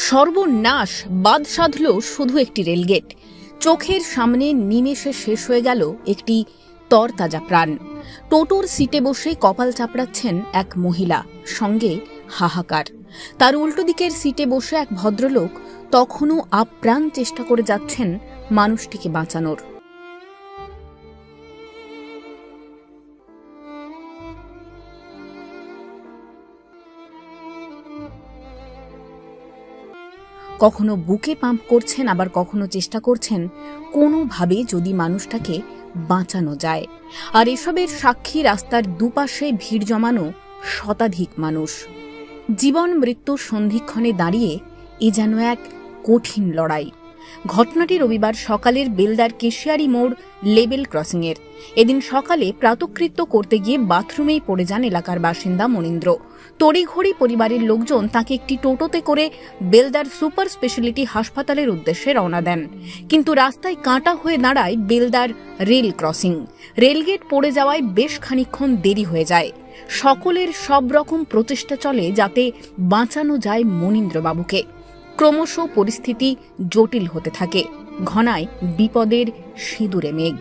সর্বনাশ বাদ সাধল শুধু একটি রেলগেট। চোখের সামনে নিমেষে শেষ হয়ে গেল একটি তরতাজা প্রাণ। টোটোর সিটে বসে কপাল চাপড়াচ্ছেন এক মহিলা, সঙ্গে হাহাকার। তার উল্টো দিকের সিটে বসে এক ভদ্রলোক তখনও আপ্রাণ চেষ্টা করে যাচ্ছেন মানুষটিকে বাঁচানোর। কখনো বুকে পাম্প করছেন, আবার কখনো চেষ্টা করছেন কোনোভাবে যদি মানুষটাকে বাঁচানো যায়। আর এসবের সাক্ষী রাস্তার দুপাশে ভিড় জমানো শতাধিক মানুষ। জীবন মৃত্যুর সন্ধিক্ষণে দাঁড়িয়ে এ যেন এক কঠিন লড়াই। ঘটনাটি রবিবার সকালের বেলদার কেশিয়ারি মোড় লেভেল ক্রসিংয়ের। এদিন সকালে প্রাতকৃত্য করতে গিয়ে বাথরুমেই পড়ে যান এলাকার বাসিন্দা মনীন্দ্র। তড়িঘড়ি পরিবারের লোকজন তাকে একটি টোটোতে করে বেলদার সুপার স্পেশালিটি হাসপাতালের উদ্দেশ্যে রওনা দেন। কিন্তু রাস্তায় কাঁটা হয়ে দাঁড়ায় বেলদার রেল ক্রসিং। রেলগেট পড়ে যাওয়ায় বেশ খানিকক্ষণ দেরি হয়ে যায়। সকলের সব রকম প্রচেষ্টা চলে যাতে বাঁচানো যায় মনীন্দ্রবাবুকে। ক্রমশ পরিস্থিতি জটিল হতে থাকে, ঘনায় বিপদের সিঁদুরে মেঘ।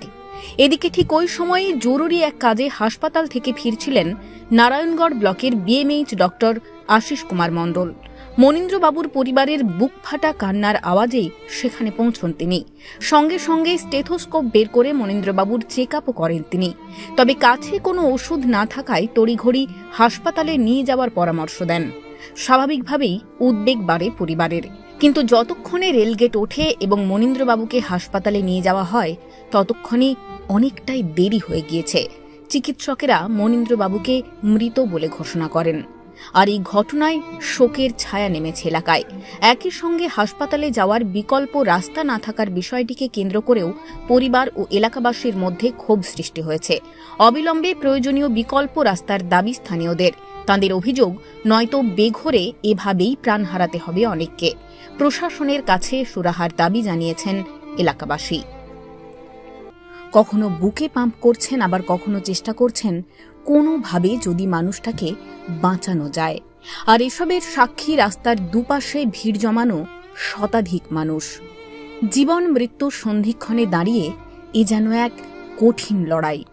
এদিকে ঠিক ওই সময়ে জরুরি এক কাজে হাসপাতাল থেকে ফিরছিলেন নারায়ণগড় ব্লকের বিএমএইচ ডক্টর আশিস কুমার মণ্ডল। মনীন্দ্রবাবুর পরিবারের বুক ফাটা কান্নার আওয়াজেই সেখানে পৌঁছন তিনি। সঙ্গে সঙ্গে স্টেথোস্কোপ বের করে মনীন্দ্রবাবুর চেক আপও করেন তিনি। তবে কাছে কোনো ওষুধ না থাকায় তড়িঘড়ি হাসপাতালে নিয়ে যাওয়ার পরামর্শ দেন। স্বাভাবিকভাবেই উদ্বেগ বাড়ে পরিবারের। কিন্তু যতক্ষণে রেলগেট ওঠে এবং মনীন্দ্রবাবুকে হাসপাতালে নিয়ে যাওয়া হয় ততক্ষণে অনেকটাই দেরি হয়ে গিয়েছে। চিকিৎসকেরা মনীন্দ্রবাবুকে মৃত বলে ঘোষণা করেন। আর এই ঘটনায় শোকের ছায়া নেমেছে এলাকায়। একই সঙ্গে হাসপাতালে যাওয়ার বিকল্প রাস্তা না থাকার বিষয়টিকে কেন্দ্র করেও পরিবার ও এলাকাবাসীর মধ্যে ক্ষোভ সৃষ্টি হয়েছে। অবিলম্বে প্রয়োজনীয় বিকল্প রাস্তার দাবি স্থানীয়দের। তাঁদের অভিযোগ, নয়তো বেঘোরে এভাবেই প্রাণ হারাতে হবে অনেককে। প্রশাসনের কাছে সুরাহার দাবি জানিয়েছেন এলাকাবাসী। কখনো বুকে পাম্প করছেন, আবার কখনো চেষ্টা করছেন কোনোভাবে যদি মানুষটাকে বাঁচানো যায়। আর এসবের সাক্ষী রাস্তার দুপাশে ভিড় জমানো শতাধিক মানুষ। জীবন মৃত্যুর সন্ধিক্ষণে দাঁড়িয়ে এ যেন এক কঠিন লড়াই।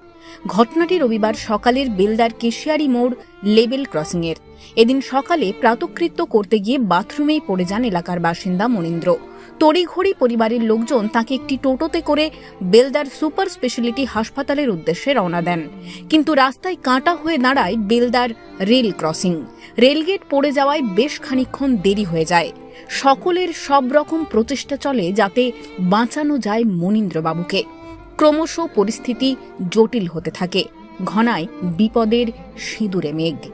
ঘটনাটি রবিবার সকালের বেলদার কেশিয়ারি মোড় লেভেল ক্রসিংয়ের। এদিন সকালে প্রাতকৃত্য করতে গিয়ে বাথরুমেই পড়ে যান এলাকার বাসিন্দা মনীন্দ্র। তড়িঘড়ি পরিবারের লোকজন তাকে একটি টোটোতে করে বেলদার সুপার স্পেশালিটি হাসপাতালের উদ্দেশ্যে রওনা দেন। কিন্তু রাস্তায় কাঁটা হয়ে দাঁড়ায় বেলদার রেল ক্রসিং। রেলগেট পড়ে যাওয়ায় বেশ খানিকক্ষণ দেরি হয়ে যায়। সকলের সব রকম প্রচেষ্টা চলে যাতে বাঁচানো যায় মনীন্দ্রবাবুকে। ক্রমশ পরিস্থিতি জটিল হতে থাকে, ঘনায় বিপদের সিঁদুরে মেঘ।